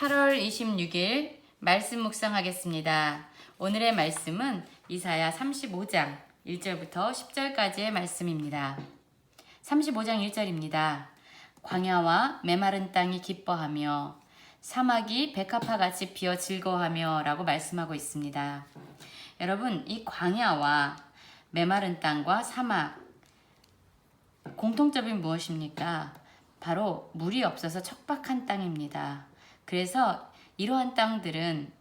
8월 26일 말씀 묵상하겠습니다. 오늘의 말씀은 이사야 35장 1절부터 10절까지의 말씀입니다. 35장 1절입니다. 광야와 메마른 땅이 기뻐하며 사막이 백합화같이 피어 즐거워하며 라고 말씀하고 있습니다. 여러분, 이 광야와 메마른 땅과 사막, 공통점이 무엇입니까? 바로 물이 없어서 척박한 땅입니다. 그래서 이러한 땅들은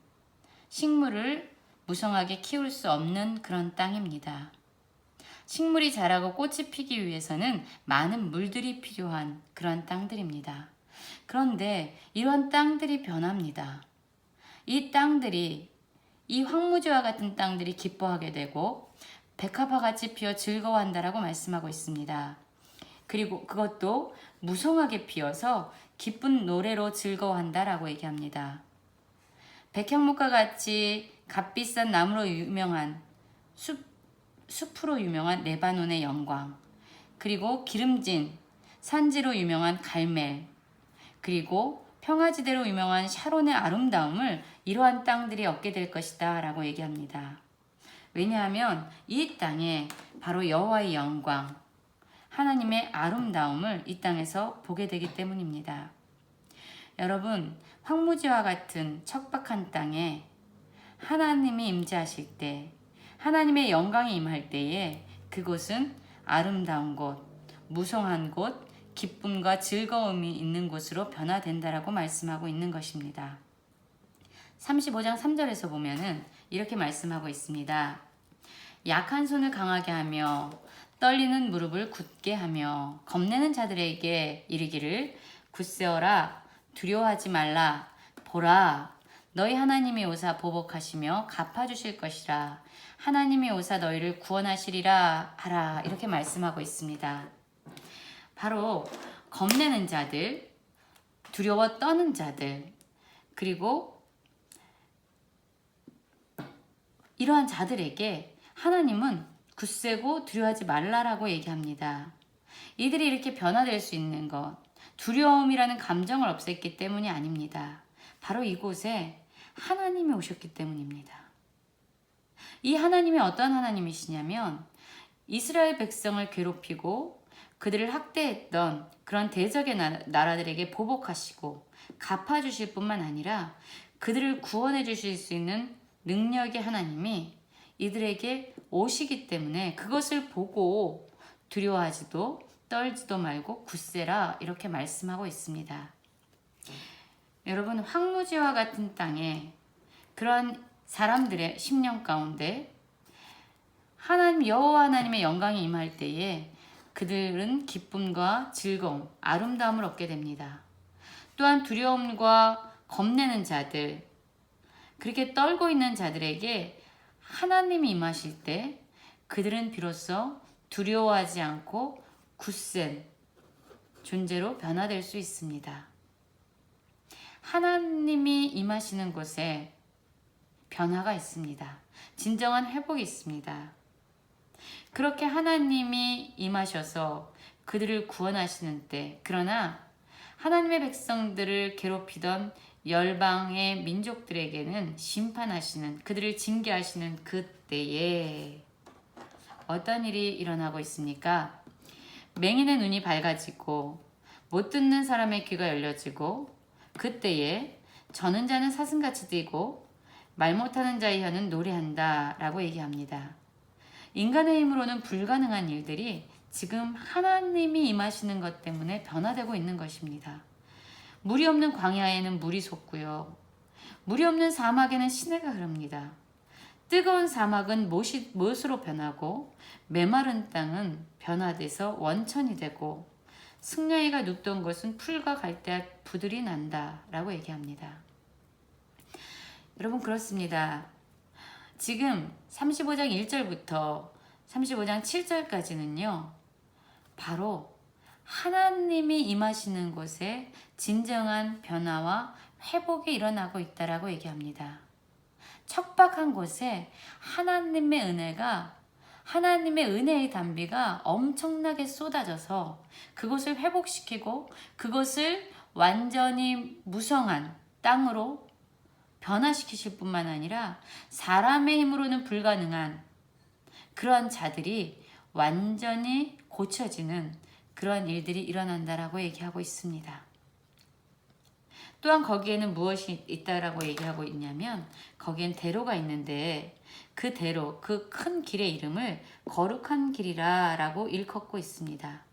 식물을 무성하게 키울 수 없는 그런 땅입니다. 식물이 자라고 꽃이 피기 위해서는 많은 물들이 필요한 그런 땅들입니다. 그런데 이러한 땅들이 변합니다. 이 땅들이, 이 황무지와 같은 땅들이 기뻐하게 되고 백합화같이 피어 즐거워한다라고 말씀하고 있습니다. 그리고 그것도 무성하게 피어서 기쁜 노래로 즐거워한다라고 얘기합니다. 백향목과 같이 값비싼 나무로 유명한 숲으로 유명한 레바논의 영광, 그리고 기름진 산지로 유명한 갈멜, 그리고 평화지대로 유명한 샤론의 아름다움을 이러한 땅들이 얻게 될 것이다 라고 얘기합니다. 왜냐하면 이 땅에 바로 여호와의 영광, 하나님의 아름다움을 이 땅에서 보게 되기 때문입니다. 여러분, 황무지와 같은 척박한 땅에 하나님이 임재하실 때, 하나님의 영광이 임할 때에 그곳은 아름다운 곳, 무성한 곳, 기쁨과 즐거움이 있는 곳으로 변화된다라고 말씀하고 있는 것입니다. 35장 3절에서 보면은 이렇게 말씀하고 있습니다. 약한 손을 강하게 하며 떨리는 무릎을 굳게 하며 겁내는 자들에게 이르기를 굳세어라, 두려워하지 말라, 보라, 너희 하나님이 오사 보복하시며 갚아주실 것이라, 하나님이 오사 너희를 구원하시리라 하라, 이렇게 말씀하고 있습니다. 바로 겁내는 자들, 두려워 떠는 자들, 그리고 이러한 자들에게 하나님은 굳세고 두려워하지 말라라고 얘기합니다. 이들이 이렇게 변화될 수 있는 것, 두려움이라는 감정을 없앴기 때문이 아닙니다. 바로 이곳에 하나님이 오셨기 때문입니다. 이 하나님이 어떤 하나님이시냐면 이스라엘 백성을 괴롭히고 그들을 학대했던 그런 대적의 나라들에게 보복하시고 갚아주실 뿐만 아니라 그들을 구원해 주실 수 있는 능력의 하나님이 이들에게 오시기 때문에 그것을 보고 두려워하지도 떨지도 말고 굳세라, 이렇게 말씀하고 있습니다. 여러분, 황무지와 같은 땅에 그러한 사람들의 심령 가운데 하나님, 여호와 하나님의 영광이 임할 때에 그들은 기쁨과 즐거움, 아름다움을 얻게 됩니다. 또한 두려움과 겁내는 자들, 그렇게 떨고 있는 자들에게 하나님이 임하실 때 그들은 비로소 두려워하지 않고 굳센 존재로 변화될 수 있습니다. 하나님이 임하시는 곳에 변화가 있습니다. 진정한 회복이 있습니다. 그렇게 하나님이 임하셔서 그들을 구원하시는 때, 그러나 하나님의 백성들을 괴롭히던 열방의 민족들에게는 심판하시는, 그들을 징계하시는 그때에 어떤 일이 일어나고 있습니까? 맹인의 눈이 밝아지고 못 듣는 사람의 귀가 열려지고 그때에 저는 자는 사슴같이 뛰고 말 못하는 자의 혀는 노래한다 라고 얘기합니다. 인간의 힘으로는 불가능한 일들이 지금 하나님이 임하시는 것 때문에 변화되고 있는 것입니다. 물이 없는 광야에는 물이 솟고요. 물이 없는 사막에는 시내가 흐릅니다. 뜨거운 사막은 못으로 변하고 메마른 땅은 변화돼서 원천이 되고 승려이가 눕던 곳은 풀과 갈대밭 부들이 난다 라고 얘기합니다. 여러분, 그렇습니다. 지금 35장 1절부터 35장 7절까지는요. 바로 하나님이 임하시는 곳에 진정한 변화와 회복이 일어나고 있다라고 얘기합니다. 척박한 곳에 하나님의 은혜가, 하나님의 은혜의 단비가 엄청나게 쏟아져서 그곳을 회복시키고 그것을 완전히 무성한 땅으로 변화시키실 뿐만 아니라 사람의 힘으로는 불가능한 그러한 자들이 완전히 고쳐지는 그러한 일들이 일어난다라고 얘기하고 있습니다. 또한 거기에는 무엇이 있다라고 얘기하고 있냐면 거기엔 대로가 있는데 그 대로, 그 큰 길의 이름을 거룩한 길이라 라고 일컫고 있습니다.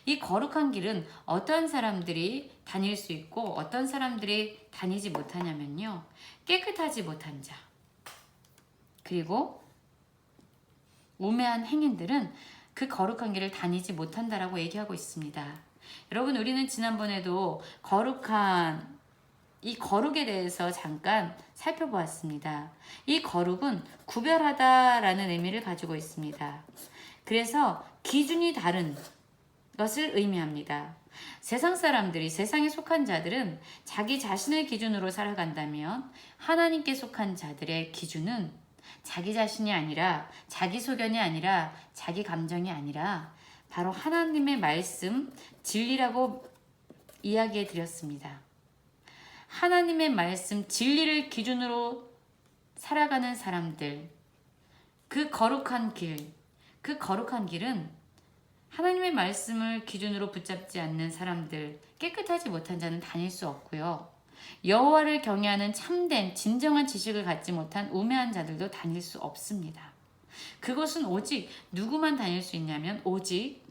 이 거룩한 길은 어떤 사람들이 다닐 수 있고 어떤 사람들이 다니지 못하냐면요. 깨끗하지 못한 자, 그리고 우매한 행인들은 그 거룩한 길을 다니지 못한다라고 얘기하고 있습니다. 여러분, 우리는 지난번에도 이 거룩에 대해서 잠깐 살펴보았습니다. 이 거룩은 구별하다라는 의미를 가지고 있습니다. 그래서 기준이 다른 것을 의미합니다. 세상 사람들이, 세상에 속한 자들은 자기 자신의 기준으로 살아간다면 하나님께 속한 자들의 기준은 자기 자신이 아니라, 자기 소견이 아니라, 자기 감정이 아니라 바로 하나님의 말씀, 진리라고 이야기해 드렸습니다. 하나님의 말씀, 진리를 기준으로 살아가는 사람들, 그 거룩한 길은 하나님의 말씀을 기준으로 붙잡지 않는 사람들, 깨끗하지 못한 자는 다닐 수 없고요. 여호와를 경외하는 참된 진정한 지식을 갖지 못한 우매한 자들도 다닐 수 없습니다. 그것은 오직 누구만 다닐 수 있냐면 오직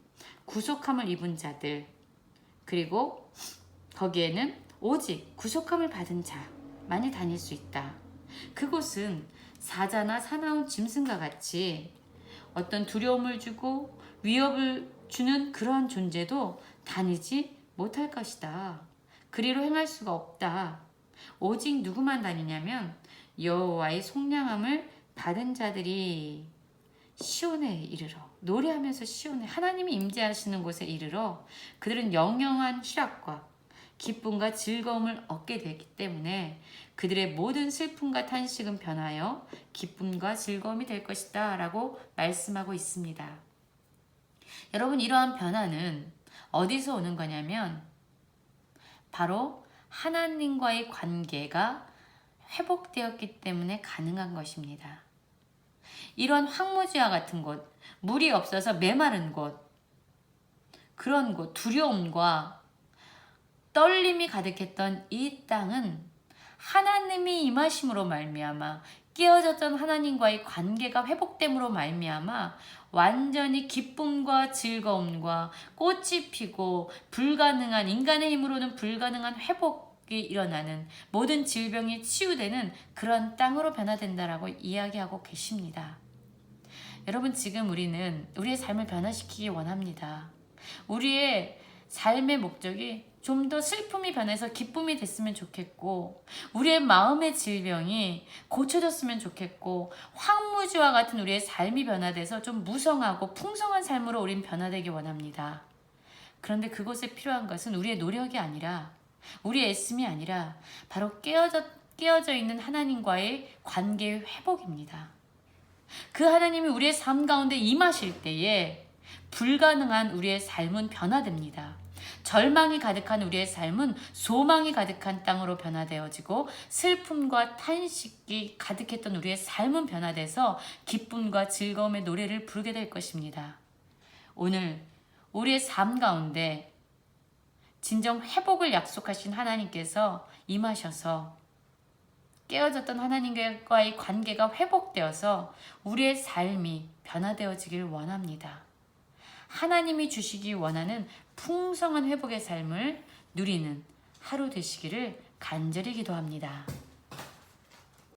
구속함을 입은 자들, 그리고 거기에는 오직 구속함을 받은 자만이 다닐 수 있다. 그곳은 사자나 사나운 짐승과 같이 어떤 두려움을 주고 위협을 주는 그러한 존재도 다니지 못할 것이다. 그리로 행할 수가 없다. 오직 누구만 다니냐면 여호와의 속량함을 받은 자들이 시온에 이르러, 노래하면서 시온에, 하나님이 임재하시는 곳에 이르러 그들은 영영한 희락과 기쁨과 즐거움을 얻게 되기 때문에 그들의 모든 슬픔과 탄식은 변하여 기쁨과 즐거움이 될 것이다 라고 말씀하고 있습니다. 여러분, 이러한 변화는 어디서 오는 거냐면 바로 하나님과의 관계가 회복되었기 때문에 가능한 것입니다. 이런 황무지와 같은 곳, 물이 없어서 메마른 곳, 그런 곳, 두려움과 떨림이 가득했던 이 땅은 하나님이 임하심으로 말미암아, 깨어졌던 하나님과의 관계가 회복됨으로 말미암아 완전히 기쁨과 즐거움과 꽃이 피고 불가능한, 인간의 힘으로는 불가능한 회복이 일어나는, 모든 질병이 치유되는 그런 땅으로 변화된다라고 이야기하고 계십니다. 여러분, 지금 우리는 우리의 삶을 변화시키기 원합니다. 우리의 삶의 목적이 좀 더 슬픔이 변해서 기쁨이 됐으면 좋겠고, 우리의 마음의 질병이 고쳐졌으면 좋겠고, 황무지와 같은 우리의 삶이 변화돼서 좀 무성하고 풍성한 삶으로 우린 변화되기 원합니다. 그런데 그것에 필요한 것은 우리의 노력이 아니라, 우리의 애씀이 아니라 바로 깨어져 있는 하나님과의 관계의 회복입니다. 그 하나님이 우리의 삶 가운데 임하실 때에 불가능한 우리의 삶은 변화됩니다. 절망이 가득한 우리의 삶은 소망이 가득한 땅으로 변화되어지고, 슬픔과 탄식이 가득했던 우리의 삶은 변화돼서 기쁨과 즐거움의 노래를 부르게 될 것입니다. 오늘 우리의 삶 가운데 진정 회복을 약속하신 하나님께서 임하셔서 깨어졌던 하나님과의 관계가 회복되어서 우리의 삶이 변화되어지길 원합니다. 하나님이 주시기 원하는 풍성한 회복의 삶을 누리는 하루 되시기를 간절히 기도합니다.